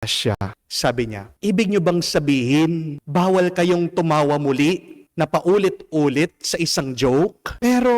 siya. Sabi niya, ibig niyo bang sabihin, bawal kayong tumawa muli na paulit-ulit sa isang joke? Pero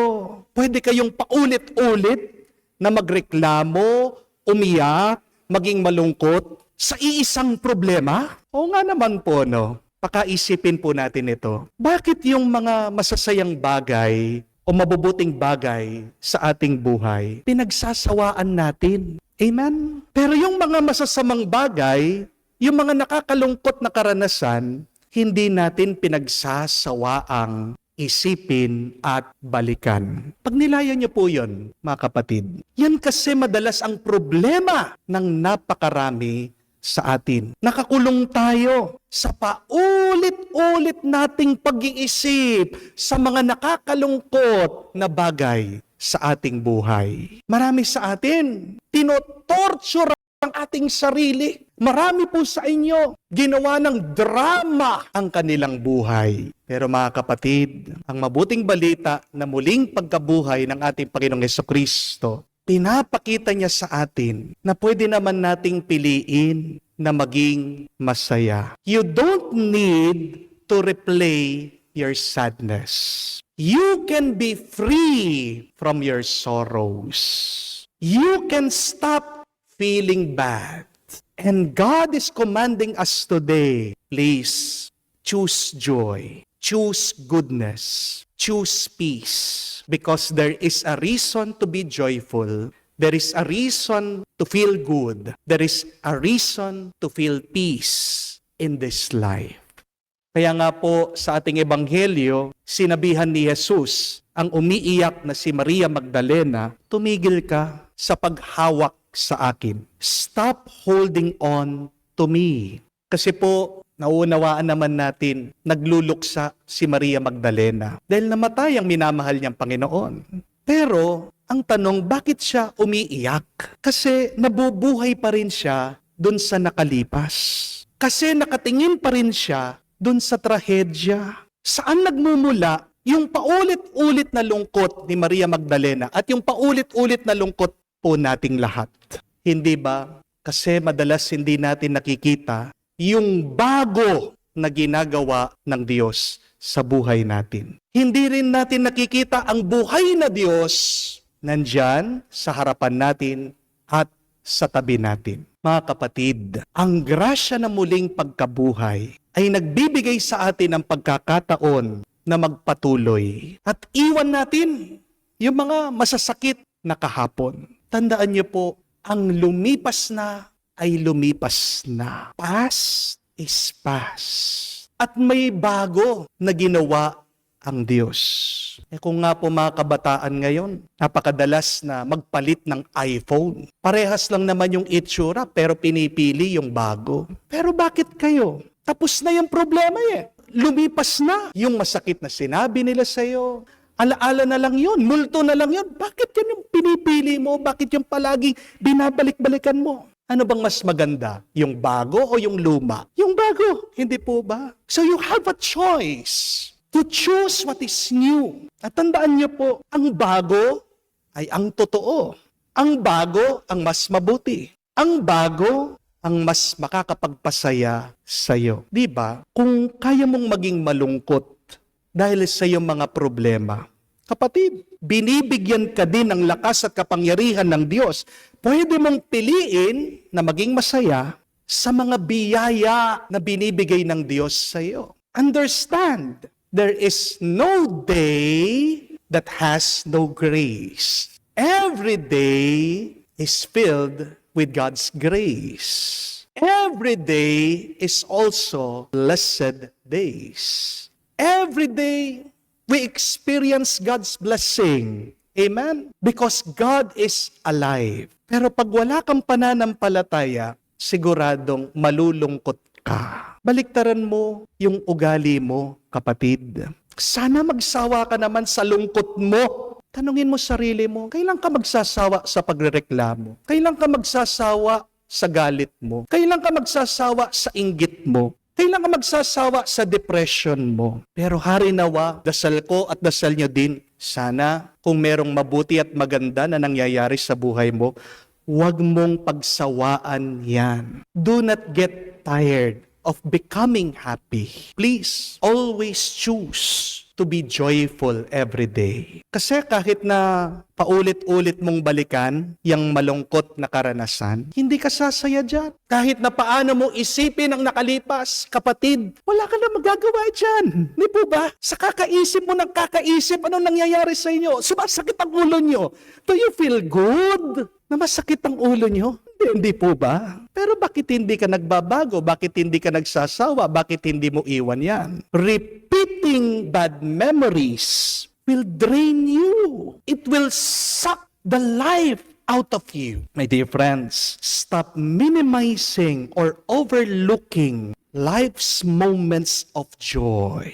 pwede kayong paulit-ulit na magreklamo, umiyak, maging malungkot sa iisang problema? Oo nga naman po, no? Pakaisipin po natin ito. Bakit yung mga masasayang bagay o mabubuting bagay sa ating buhay, pinagsasawaan natin? Amen? Pero yung mga masasamang bagay, yung mga nakakalungkot na karanasan, hindi natin pinagsasawaang isipin at balikan. Pag nilayan niyo po yun, mga kapatid, yan kasi madalas ang problema ng napakarami sa atin. Nakakulong tayo sa paulit-ulit nating pag-iisip sa mga nakakalungkot na bagay sa ating buhay. Marami sa atin, tinotorture ang ating sarili. Marami po sa inyo, ginawa ng drama ang kanilang buhay. Pero mga kapatid, ang mabuting balita na muling pagkabuhay ng ating Panginoong Hesukristo, pinapakita niya sa atin na pwede naman nating piliin na maging masaya. You don't need to replay your sadness. You can be free from your sorrows. You can stop feeling bad. And God is commanding us today, please, choose joy, choose goodness, choose peace. Because there is a reason to be joyful. There is a reason to feel good. There is a reason to feel peace in this life. Kaya nga po sa ating ebanghelyo, sinabihan ni Jesus ang umiiyak na si Maria Magdalena, tumigil ka sa paghawak sa akin. Stop holding on to me. Kasi po, nauunawaan naman natin, nagluluksa si Maria Magdalena dahil namatay ang minamahal niyang Panginoon. Pero, ang tanong, bakit siya umiiyak? Kasi nabubuhay pa rin siya dun sa nakalipas. Kasi nakatingin pa rin siya dun sa trahedya. Saan nagmumula yung paulit-ulit na lungkot ni Maria Magdalena at yung paulit-ulit na lungkot po nating lahat? Hindi ba? Kasi madalas hindi natin nakikita yung bago na ginagawa ng Diyos sa buhay natin. Hindi rin natin nakikita ang buhay na Diyos nandyan sa harapan natin at sa tabi natin. Mga kapatid, ang grasya na muling pagkabuhay ay nagbibigay sa atin ng pagkakataon na magpatuloy at iwan natin yung mga masasakit na kahapon. Tandaan niyo po, ang lumipas na ay lumipas na. Past is past. At may bago na ginawa ang Diyos. Kung nga po mga kabataan ngayon, napakadalas na magpalit ng iPhone. Parehas lang naman yung itsura pero pinipili yung bago. Pero bakit kayo? Tapos na yung problema eh. Lumipas na yung masakit na sinabi nila sa'yo. Alaala na lang yun, multo na lang yun. Bakit yan yung pinipili mo? Bakit yung palaging binabalik-balikan mo? Ano bang mas maganda? Yung bago o yung luma? Yung bago, hindi po ba? So you have a choice to choose what is new. At tandaan niyo po, ang bago ay ang totoo. Ang bago ang mas mabuti. Ang bago ang mas makakapagpasaya sa'yo. Di ba? Kung kaya mong maging malungkot dahil sa iyong mga problema, kapatid, binibigyan ka din ng lakas at kapangyarihan ng Diyos. Pwede mong piliin na maging masaya sa mga biyaya na binibigay ng Diyos sa iyo. Understand, there is no day that has no grace. Every day is filled with God's grace. Every day is also blessed days. Every day, we experience God's blessing. Amen? Because God is alive. Pero pag wala kang pananampalataya, siguradong malulungkot ka. Baliktaran mo yung ugali mo, kapatid. Sana magsawa ka naman sa lungkot mo. Tanungin mo sarili mo, kailan ka magsasawa sa pagrereklamo? Kailan ka magsasawa sa galit mo? Kailan ka magsasawa sa inggit mo? Kailan ka magsasawa sa depression mo? Pero hari nawa, dasal ko at dasal nyo din, sana kung merong mabuti at maganda na nangyayari sa buhay mo, Huwag mong pagsawaan yan. Do not get tired of becoming happy. Please, always choose to be joyful every day. Kasi kahit na paulit-ulit mong balikan yung malungkot na karanasan, hindi ka sasaya dyan. Kahit na paano mo isipin ang nakalipas, kapatid, wala ka na magagawa dyan. Di po ba? Sa kakaisip mo ng kakaisip, anong nangyayari sa inyo? Sumasakit ang ulo nyo. Do you feel good na masakit ang ulo nyo? Hindi po ba? Pero bakit hindi ka nagbabago? Bakit hindi ka nagsasawa? Bakit hindi mo iwan yan? Repeating bad memories will drain you. It will suck the life out of you. My dear friends, stop minimizing or overlooking life's moments of joy.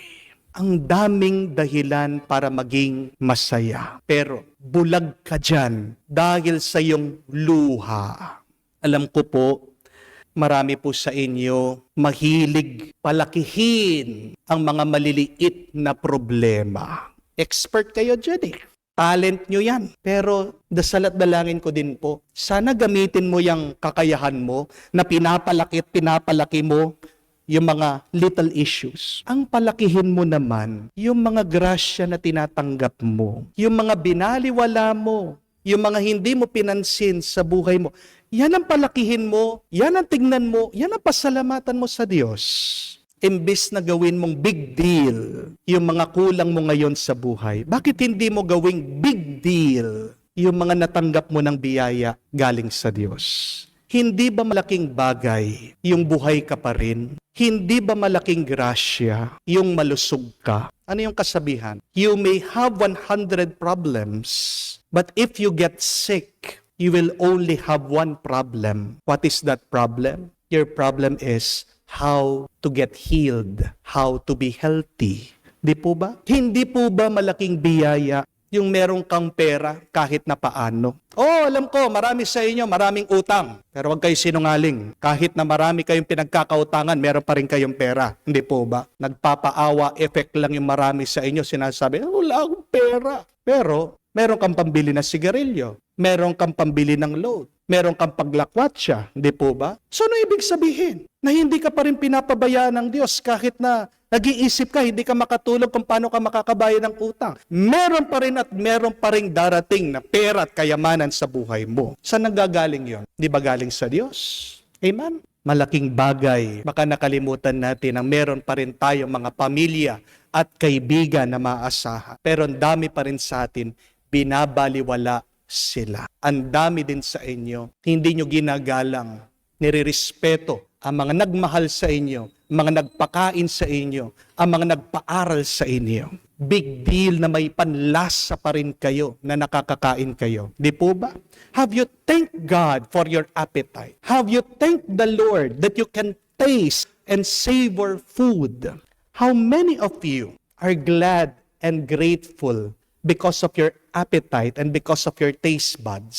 Ang daming dahilan para maging masaya. Pero bulag ka dyan dahil sa iyong luha. Alam ko po, marami po sa inyo mahilig palakihin ang mga maliliit na problema. Expert kayo dyan eh. Talent nyo yan. Pero dasal at dalangin ko din po, sana gamitin mo yung kakayahan mo na pinapalaki at pinapalaki mo yung mga little issues. Ang palakihin mo naman, yung mga grasya na tinatanggap mo, yung mga binaliwala mo, yung mga hindi mo pinansin sa buhay mo, yan ang palakihin mo, yan ang tingnan mo, yan ang pasalamatan mo sa Diyos. Imbis na gawin mong big deal yung mga kulang mo ngayon sa buhay, bakit hindi mo gawing big deal yung mga natanggap mo ng biyaya galing sa Diyos? Hindi ba malaking bagay yung buhay ka pa rin? Hindi ba malaking grasya yung malusog ka? Ano yung kasabihan? You may have 100 problems, but if you get sick, you will only have one problem. What is that problem? Your problem is how to get healed, how to be healthy. Di po ba? Hindi po ba malaking biyaya yung merong kang pera kahit na paano? Oh, alam ko, marami sa inyo, maraming utang. Pero huwag kayo sinungaling. Kahit na marami kayong pinagkakautangan, meron pa rin kayong pera. Hindi po ba? Nagpapaawa effect lang yung marami sa inyo. Sinasabi, wala akong pera. Pero meron kang pambili na sigarilyo. Meron kang pambili ng load. Meron kang paglakwatsa. Hindi po ba? So ano ibig sabihin? Na hindi ka pa rin pinapabayaan ng Diyos kahit na nag-iisip ka, hindi ka makatulog kung paano ka makakabayad ng utang. Meron pa rin at meron pa rin darating na pera at kayamanan sa buhay mo. Saan nanggagaling yon? Di ba galing sa Diyos? Amen? Malaking bagay. Baka nakalimutan natin ang meron pa rin tayong mga pamilya at kaibigan na maasahan. Pero ang dami pa rin sa atin, binabaliwala sila. Ang dami din sa inyo, hindi nyo ginagalang, nirerespeto ang mga nagmahal sa inyo, mga nagpakain sa inyo, ang mga nagpaaral sa inyo. Big deal na may panlasa pa rin kayo na nakakakain kayo. Di po ba? Have you thanked God for your appetite? Have you thanked the Lord that you can taste and savor food? How many of you are glad and grateful because of your appetite and because of your taste buds?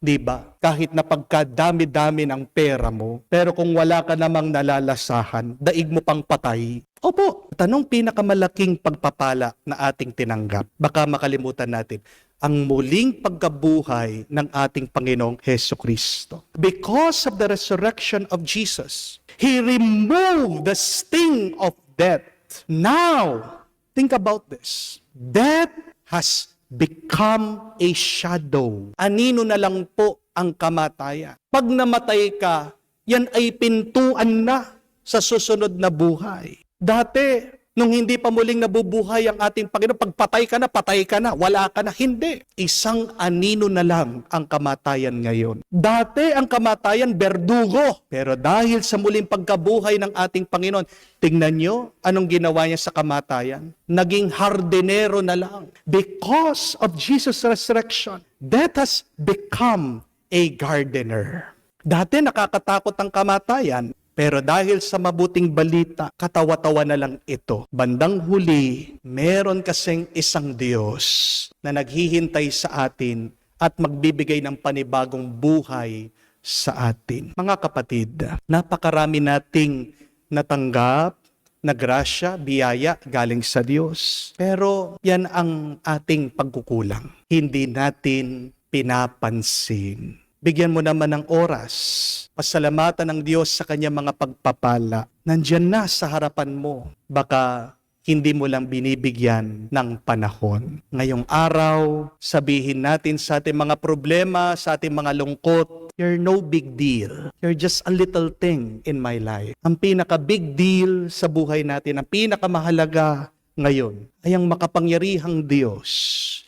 Diba? Kahit na pagkadami-dami ng pera mo, pero kung wala ka namang nalalasahan, daig mo pang patay. Opo, tanong pinakamalaking pagpapala na ating tinanggap. Baka makalimutan natin ang muling pagkabuhay ng ating Panginoong Hesukristo. Because of the resurrection of Jesus, He removed the sting of death. Now, think about this. Death has become a shadow. Anino na lang po ang kamatayan. Pag namatay ka, yan ay pintuan na sa susunod na buhay. Dati, nung hindi pa muling nabubuhay ang ating Panginoon, pag patay ka na, wala ka na. Hindi. Isang anino na lang ang kamatayan ngayon. Dati ang kamatayan, berdugo. Pero dahil sa muling pagkabuhay ng ating Panginoon, tingnan nyo, anong ginawa niya sa kamatayan? Naging hardinero na lang. Because of Jesus' resurrection, death has become a gardener. Dati nakakatakot ang kamatayan, pero dahil sa mabuting balita, katawa-tawa na lang ito. Bandang huli, meron kasing isang Diyos na naghihintay sa atin at magbibigay ng panibagong buhay sa atin. Mga kapatid, napakarami nating natanggap na grasya, biyaya galing sa Diyos. Pero yan ang ating pagkukulang. Hindi natin pinapansin. Bigyan mo naman ng oras. Pasalamatan ng Diyos sa kanyang mga pagpapala. Nandyan na sa harapan mo. Baka hindi mo lang binibigyan ng panahon. Ngayong araw, sabihin natin sa ating mga problema, sa ating mga lungkot, you're no big deal. You're just a little thing in my life. Ang pinaka-big deal sa buhay natin, ang pinakamahalaga ngayon, ay ang makapangyarihang Diyos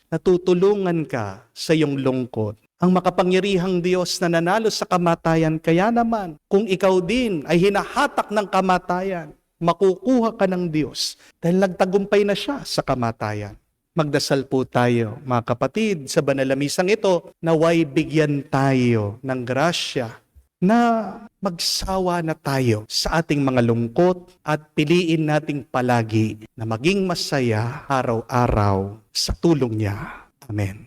na tutulungan ka sa iyong lungkot. Ang makapangyarihang Diyos na nanalo sa kamatayan, kaya naman, kung ikaw din ay hinahatak ng kamatayan, makukuha ka ng Diyos dahil nagtagumpay na siya sa kamatayan. Magdasal po tayo, mga kapatid, sa banal na misang ito, naway bigyan tayo ng grasya na magsawa na tayo sa ating mga lungkot at piliin nating palagi na maging masaya araw-araw sa tulong niya. Amen.